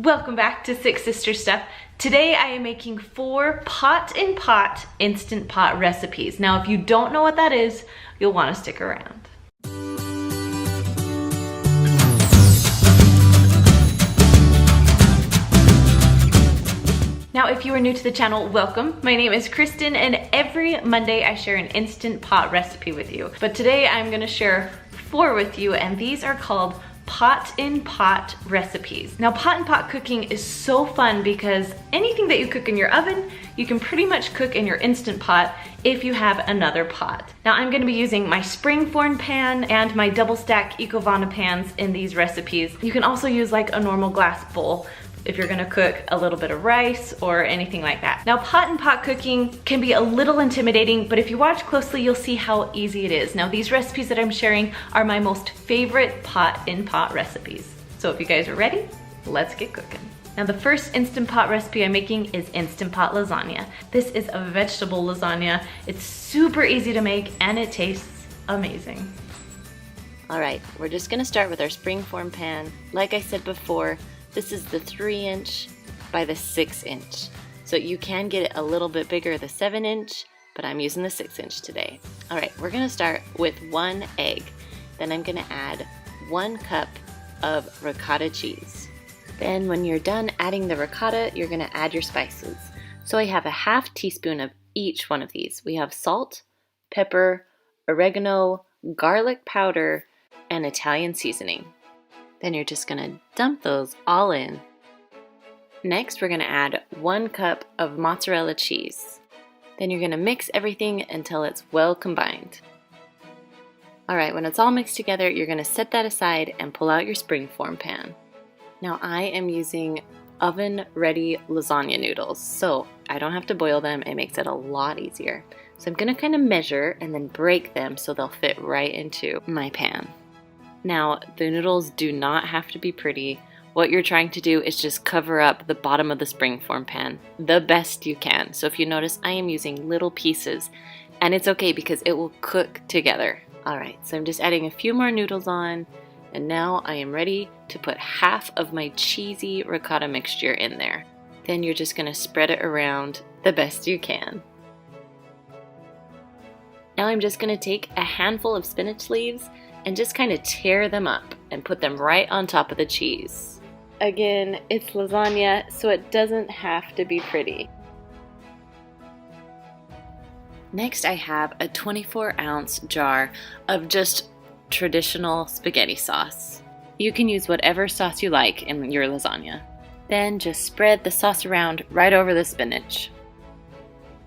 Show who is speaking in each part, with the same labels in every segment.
Speaker 1: Welcome back to Six Sister Stuff. Today I am making 4 pot-in-pot Instant Pot recipes. Now if you don't know what that is, you'll want to stick around. Now if you are new to the channel, welcome. My name is Kristen and every Monday I share an Instant Pot recipe with you. But today I'm going to share 4 with you, and these are called pot-in-pot recipes. Now pot-in-pot cooking is so fun because anything that you cook in your oven, you can pretty much cook in your Instant Pot if you have another pot. Now I'm going to be using my springform pan and my double stack Ekovana pans in these recipes. You can also use like a normal glass bowl if you're gonna cook a little bit of rice or anything like that. Now pot-in-pot cooking can be a little intimidating, but if you watch closely, you'll see how easy it is. Now these recipes that I'm sharing are my most favorite pot-in-pot recipes. So if you guys are ready, let's get cooking. Now the first Instant Pot recipe I'm making is Instant Pot lasagna. This is a vegetable lasagna. It's super easy to make and it tastes amazing.
Speaker 2: All right, we're just gonna start with our springform pan. Like I said before, this is the 3" by the 6". So you can get it a little bit bigger, the 7", but I'm using the 6" today. All right, we're gonna start with 1 egg. Then I'm gonna add 1 cup of ricotta cheese. Then when you're done adding the ricotta, you're gonna add your spices. So I have a ½ teaspoon of each one of these. We have salt, pepper, oregano, garlic powder, and Italian seasoning. Then you're just gonna dump those all in. Next, we're gonna add 1 cup of mozzarella cheese. Then you're gonna mix everything until it's well combined. All right, when it's all mixed together, you're gonna set that aside and pull out your springform pan. Now I am using oven-ready lasagna noodles, so I don't have to boil them. It makes it a lot easier. So I'm gonna kind of measure and then break them so they'll fit right into my pan. Now, the noodles do not have to be pretty. What you're trying to do is just cover up the bottom of the springform pan the best you can. So if you notice, I am using little pieces, and it's okay because it will cook together. All right, so I'm just adding a few more noodles on, and now I am ready to put half of my cheesy ricotta mixture in there. Then you're just gonna spread it around the best you can. Now I'm just gonna take a handful of spinach leaves and just kind of tear them up and put them right on top of the cheese. Again, it's lasagna, so it doesn't have to be pretty. Next, I have a 24-ounce jar of just traditional spaghetti sauce. You can use whatever sauce you like in your lasagna. Then just spread the sauce around right over the spinach.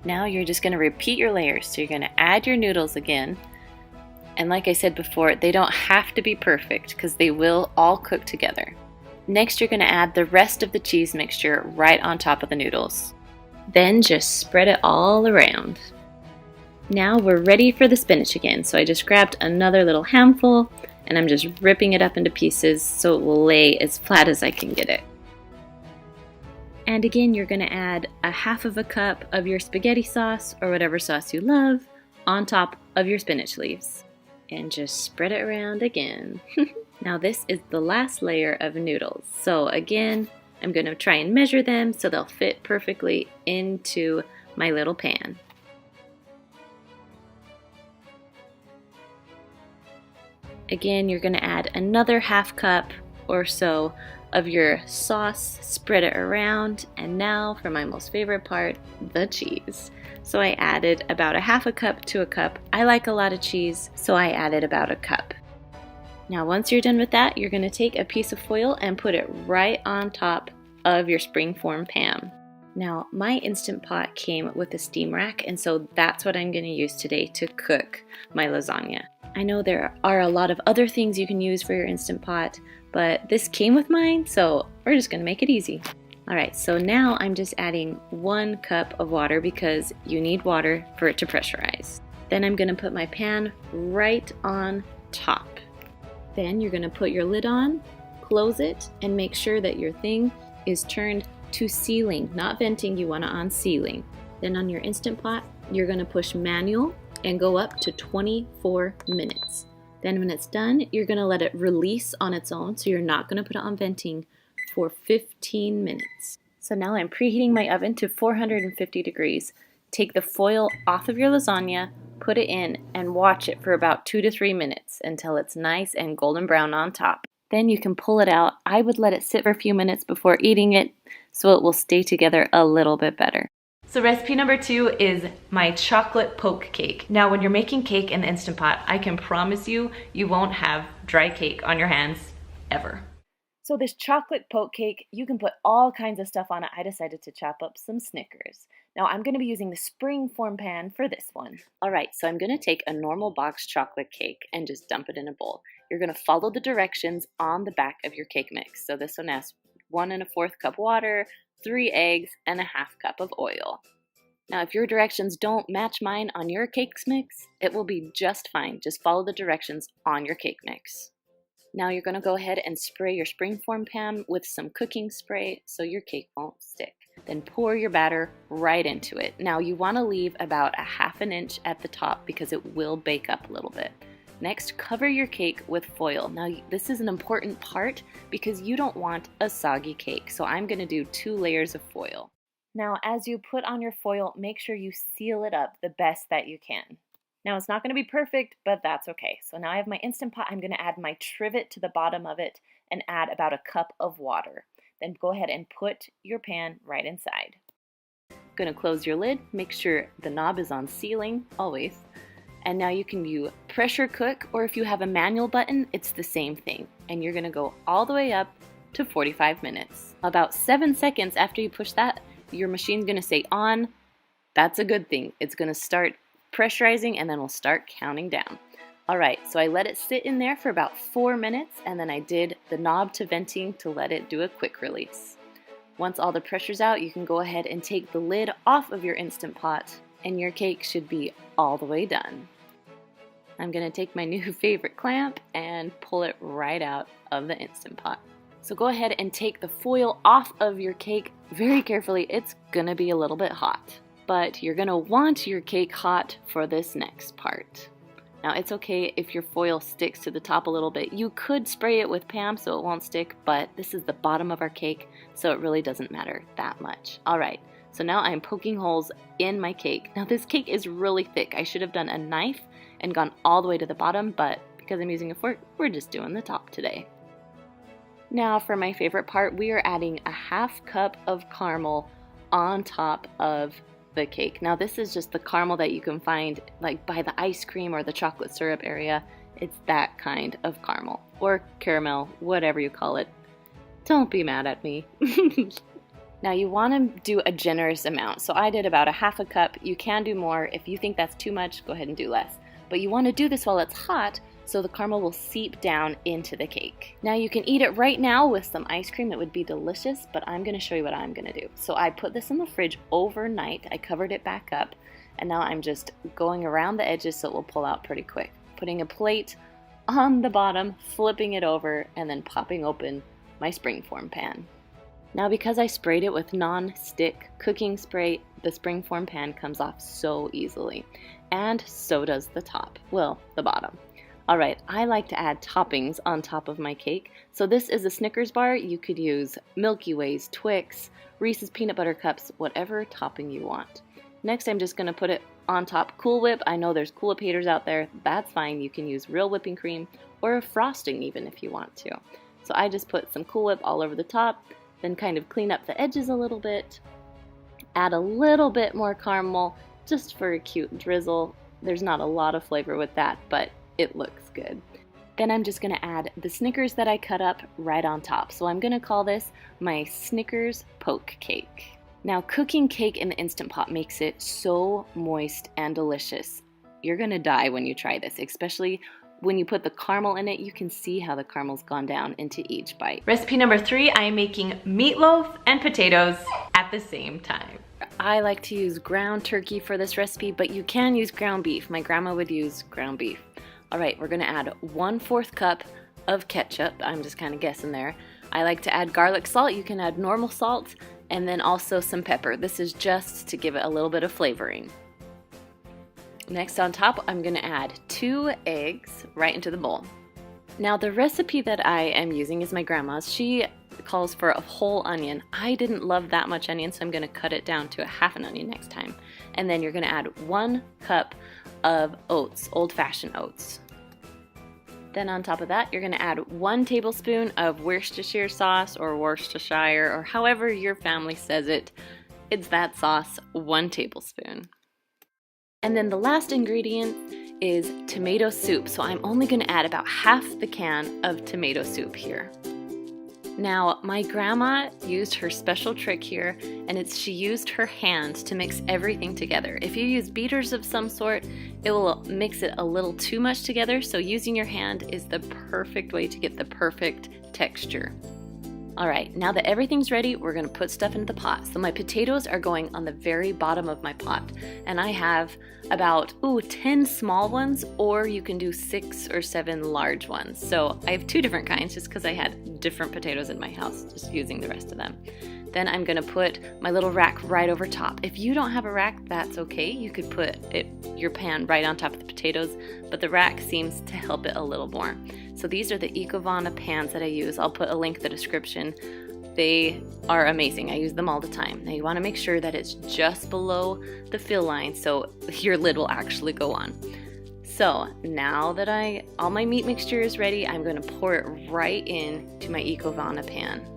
Speaker 2: Now you're just going to repeat your layers. So you're going to add your noodles again. And like I said before, they don't have to be perfect because they will all cook together. Next, you're going to add the rest of the cheese mixture right on top of the noodles. Then just spread it all around. Now we're ready for the spinach again. So I just grabbed another little handful and I'm just ripping it up into pieces so it will lay as flat as I can get it. And again, you're going to add a ½ cup of your spaghetti sauce or whatever sauce you love on top of your spinach leaves. And just spread it around again. Now this is the last layer of noodles. So again, I'm gonna try and measure them so they'll fit perfectly into my little pan. Again, you're gonna add another ½ cup or so of your sauce, spread it around, and now for my most favorite part, the cheese. So I added about a ½ cup to a cup. I like a lot of cheese, so I added about a cup. Now once you're done with that, you're gonna take a piece of foil and put it right on top of your springform pan. Now my Instant Pot came with a steam rack, and so that's what I'm gonna use today to cook my lasagna. I know there are a lot of other things you can use for your Instant Pot, but this came with mine, so we're just gonna make it easy. All right, so now I'm just adding 1 cup of water because you need water for it to pressurize. Then I'm gonna put my pan right on top. Then you're gonna put your lid on, close it, and make sure that your thing is turned to sealing, not venting, you want it on sealing. Then on your Instant Pot, you're gonna push manual and go up to 24 minutes. Then when it's done, you're gonna let it release on its own, so you're not gonna put it on venting for 15 minutes. So now I'm preheating my oven to 450 degrees. Take the foil off of your lasagna, put it in, and watch it for about 2 to 3 minutes until it's nice and golden brown on top. Then you can pull it out. I would let it sit for a few minutes before eating it so it will stay together a little bit better.
Speaker 1: So recipe number 2 is my chocolate poke cake. Now when you're making cake in the Instant Pot, I can promise you, you won't have dry cake on your hands ever. So this chocolate poke cake, you can put all kinds of stuff on it. I decided to chop up some Snickers. Now I'm going to be using the springform pan for this one.
Speaker 2: Alright, so I'm going to take a normal box chocolate cake and just dump it in a bowl. You're going to follow the directions on the back of your cake mix. So this one has 1 1/4 cup water, 3 eggs, and a 1/2 cup of oil. Now if your directions don't match mine on your cake mix, it will be just fine. Just follow the directions on your cake mix. Now you're going to go ahead and spray your springform pan with some cooking spray so your cake won't stick. Then pour your batter right into it. Now you want to leave about a 1/2 inch at the top because it will bake up a little bit. Next, cover your cake with foil. Now this is an important part because you don't want a soggy cake. So I'm going to do 2 layers of foil. Now as you put on your foil, make sure you seal it up the best that you can. Now it's not going to be perfect, but that's okay. So now I have my Instant Pot. I'm going to add my trivet to the bottom of it and add about 1 cup of water. Then go ahead and put your pan right inside. Going to close your lid. Make sure the knob is on sealing, always. And now you can do pressure cook, or if you have a manual button, it's the same thing. And you're going to go all the way up to 45 minutes. About 7 seconds after you push that, your machine's going to say on. That's a good thing. It's going to start pressurizing and then we'll start counting down. Alright, so I let it sit in there for about 4 minutes and then I did the knob to venting to let it do a quick release. Once all the pressure's out, you can go ahead and take the lid off of your Instant Pot and your cake should be all the way done. I'm going to take my new favorite clamp and pull it right out of the Instant Pot. So go ahead and take the foil off of your cake very carefully. It's going to be a little bit hot. But you're going to want your cake hot for this next part. Now it's okay if your foil sticks to the top a little bit. You could spray it with Pam so it won't stick, but this is the bottom of our cake, so it really doesn't matter that much. Alright, so now I'm poking holes in my cake. Now this cake is really thick. I should have done a knife and gone all the way to the bottom, but because I'm using a fork, we're just doing the top today. Now for my favorite part, we are adding a 1/2 cup of caramel on top of the cake. Now this is just the caramel that you can find like by the ice cream or the chocolate syrup area. It's that kind of caramel or caramel, whatever you call it. Don't be mad at me. Now you want to do a generous amount. So I did about a 1/2 cup. You can do more. If you think that's too much, go ahead and do less. But you want to do this while it's hot so the caramel will seep down into the cake. Now you can eat it right now with some ice cream. It would be delicious, but I'm going to show you what I'm going to do. So I put this in the fridge overnight. I covered it back up, and now I'm just going around the edges so it will pull out pretty quick. Putting a plate on the bottom, flipping it over, and then popping open my springform pan. Now because I sprayed it with non-stick cooking spray, the springform pan comes off so easily. And so does the top. Well, the bottom. Alright, I like to add toppings on top of my cake. So this is a Snickers bar. You could use Milky Ways, Twix, Reese's Peanut Butter Cups, whatever topping you want. Next, I'm just going to put it on top Cool Whip. I know there's Cool Whip haters out there. That's fine. You can use real whipping cream or a frosting even if you want to. So I just put some Cool Whip all over the top, then kind of clean up the edges a little bit. Add a little bit more caramel just for a cute drizzle. There's not a lot of flavor with that, but it looks good. Then I'm just going to add the Snickers that I cut up right on top. So I'm going to call this my Snickers poke cake. Now cooking cake in the Instant Pot makes it so moist and delicious. You're going to die when you try this, especially when you put the caramel in it. You can see how the caramel's gone down into each bite.
Speaker 1: Recipe number 3, I am making meatloaf and potatoes at the same time.
Speaker 2: I like to use ground turkey for this recipe, but you can use ground beef. My grandma would use ground beef. Alright, we're going to add 1/4 cup of ketchup. I'm just kind of guessing there. I like to add garlic salt. You can add normal salt and then also some pepper. This is just to give it a little bit of flavoring. Next on top, I'm going to add 2 eggs right into the bowl. Now the recipe that I am using is my grandma's. She calls for a whole onion. I didn't love that much onion, so I'm going to cut it down to a half an onion next time. And then you're going to add 1 cup of oats, old-fashioned oats. Then on top of that, you're going to add 1 tablespoon of Worcestershire sauce, or Worcestershire, or however your family says it. It's that sauce, 1 tablespoon. And then the last ingredient is tomato soup. So I'm only going to add about half the can of tomato soup here. Now, my grandma used her special trick here, and she used her hand to mix everything together. If you use beaters of some sort, it will mix it a little too much together, so using your hand is the perfect way to get the perfect texture. Alright, now that everything's ready, we're going to put stuff into the pot. So my potatoes are going on the very bottom of my pot, and I have about 10 small ones, or you can do 6 or 7 large ones. So I have 2 different kinds just because I had different potatoes in my house, just using the rest of them. Then I'm going to put my little rack right over top. If you don't have a rack, that's okay. You could put your pan right on top of the potatoes, but the rack seems to help it a little more. So these are the Ekovana pans that I use. I'll put a link in the description. They are amazing. I use them all the time. Now you want to make sure that it's just below the fill line so your lid will actually go on. So now that all my meat mixture is ready, I'm going to pour it right into my Ekovana pan.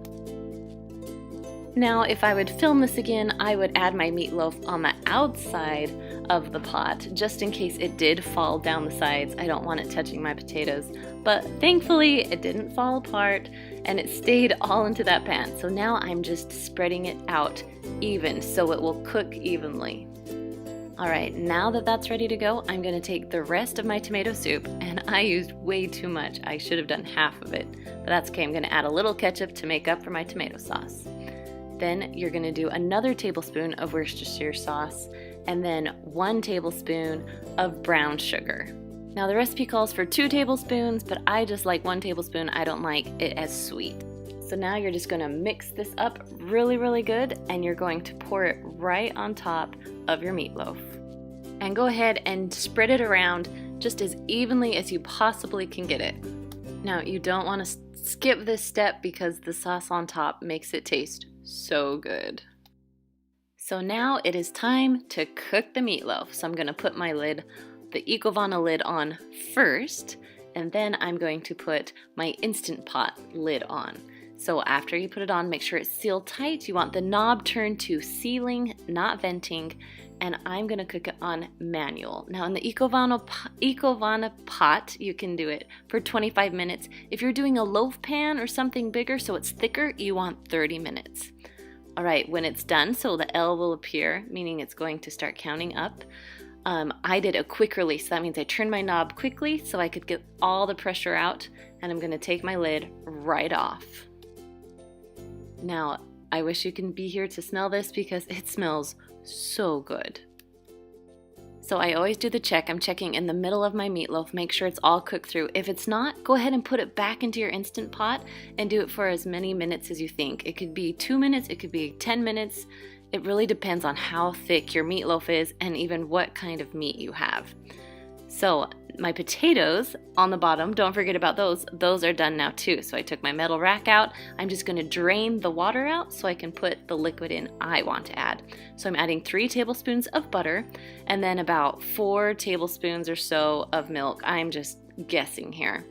Speaker 2: Now, if I would film this again, I would add my meatloaf on the outside of the pot, just in case it did fall down the sides. I don't want it touching my potatoes, but thankfully it didn't fall apart and it stayed all into that pan. So now I'm just spreading it out even so it will cook evenly. Alright, now that that's ready to go, I'm going to take the rest of my tomato soup, and I used way too much. I should have done half of it, but that's okay. I'm going to add a little ketchup to make up for my tomato sauce. Then you're going to do another tablespoon of Worcestershire sauce, and then 1 tablespoon of brown sugar. Now the recipe calls for 2 tablespoons, but I just like 1 tablespoon. I don't like it as sweet. So now you're just going to mix this up really, really good, and you're going to pour it right on top of your meatloaf. And go ahead and spread it around just as evenly as you possibly can get it. Now you don't want to skip this step because the sauce on top makes it taste so good. So now it is time to cook the meatloaf. So I'm going to put the Ekovana lid on first, and then I'm going to put my Instant Pot lid on. So after you put it on, make sure it's sealed tight. You want the knob turned to sealing, not venting, and I'm going to cook it on manual. Now in the Ekovana pot, you can do it for 25 minutes. If you're doing a loaf pan or something bigger so it's thicker, you want 30 minutes. Alright, when it's done, so the L will appear, meaning it's going to start counting up. I did a quick release. That means I turned my knob quickly so I could get all the pressure out, and I'm going to take my lid right off. Now, I wish you can be here to smell this because it smells so good. So I always do the check. I'm checking in the middle of my meatloaf, make sure it's all cooked through. If it's not, go ahead and put it back into your Instant Pot and do it for as many minutes as you think. It could be 2 minutes, it could be 10 minutes. It really depends on how thick your meatloaf is and even what kind of meat you have. So my potatoes on the bottom, don't forget about those. Those are done now too. So I took my metal rack out. I'm just going to drain the water out so I can put the liquid in I want to add. So I'm adding 3 tablespoons of butter and then about 4 tablespoons or so of milk. I'm just guessing here.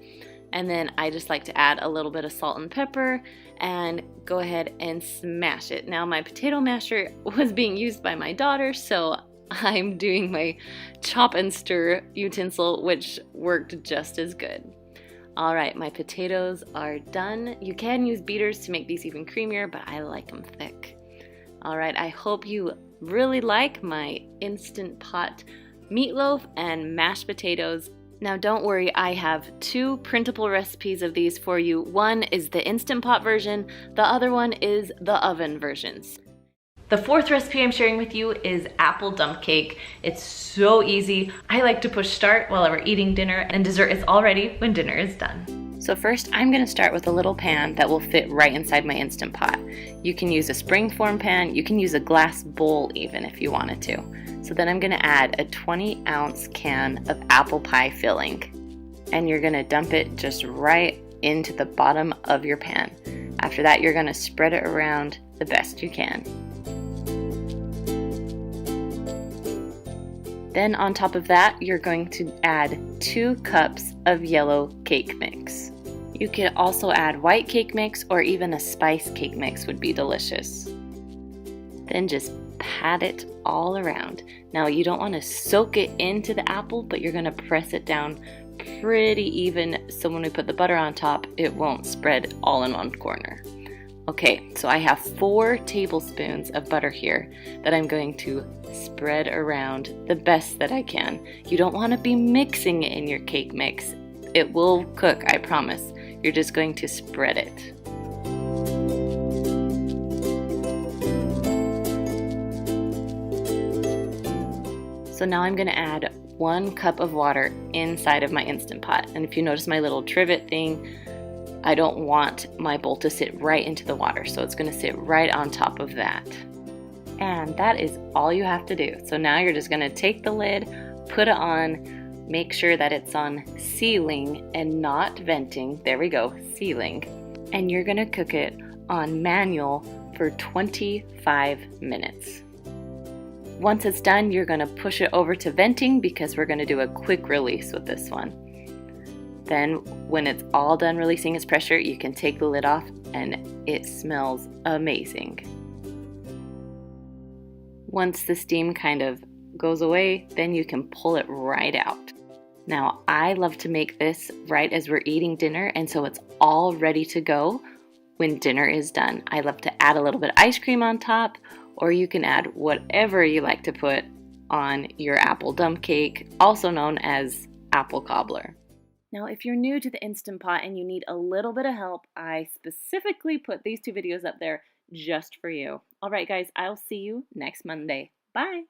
Speaker 2: And then I just like to add a little bit of salt and pepper and go ahead and smash it. Now my potato masher was being used by my daughter, so I'm doing my chop and stir utensil, which worked just as good. Alright, my potatoes are done. You can use beaters to make these even creamier, but I like them thick. Alright, I hope you really like my Instant Pot meatloaf and mashed potatoes. Now don't worry, I have 2 printable recipes of these for you. One is the Instant Pot version, the other one is the oven versions. The 4th recipe I'm sharing with you is apple dump cake. It's so easy. I like to push start while we're eating dinner, and dessert is all ready when dinner is done. So first, I'm going to start with a little pan that will fit right inside my Instant Pot. You can use a springform pan, you can use a glass bowl even if you wanted to. So then I'm going to add a 20-ounce can of apple pie filling, and you're going to dump it just right into the bottom of your pan. After that, you're gonna spread it around the best you can. Then on top of that, you're going to add 2 cups of yellow cake mix. You could also add white cake mix or even a spice cake mix would be delicious. Then just pat it all around. Now you don't want to soak it into the apple, but you're going to press it down pretty even so when we put the butter on top, it won't spread all in one corner. Okay, so I have 4 tablespoons of butter here that I'm going to spread around the best that I can. You don't want to be mixing it in your cake mix. It will cook, I promise. You're just going to spread it. So now I'm going to add 1 cup of water inside of my Instant Pot. And if you notice my little trivet thing, I don't want my bowl to sit right into the water, so it's going to sit right on top of that. And that is all you have to do. So now you're just going to take the lid, put it on, make sure that it's on sealing and not venting. There we go, sealing. And you're going to cook it on manual for 25 minutes. Once it's done, you're going to push it over to venting because we're going to do a quick release with this one. Then when it's all done releasing its pressure, you can take the lid off and it smells amazing. Once the steam kind of goes away, then you can pull it right out. Now I love to make this right as we're eating dinner, and so it's all ready to go when dinner is done. I love to add a little bit of ice cream on top, or you can add whatever you like to put on your apple dump cake, also known as apple cobbler. Now, if you're new to the Instant Pot and you need a little bit of help, I specifically put these 2 videos up there just for you. All right, guys, I'll see you next Monday. Bye.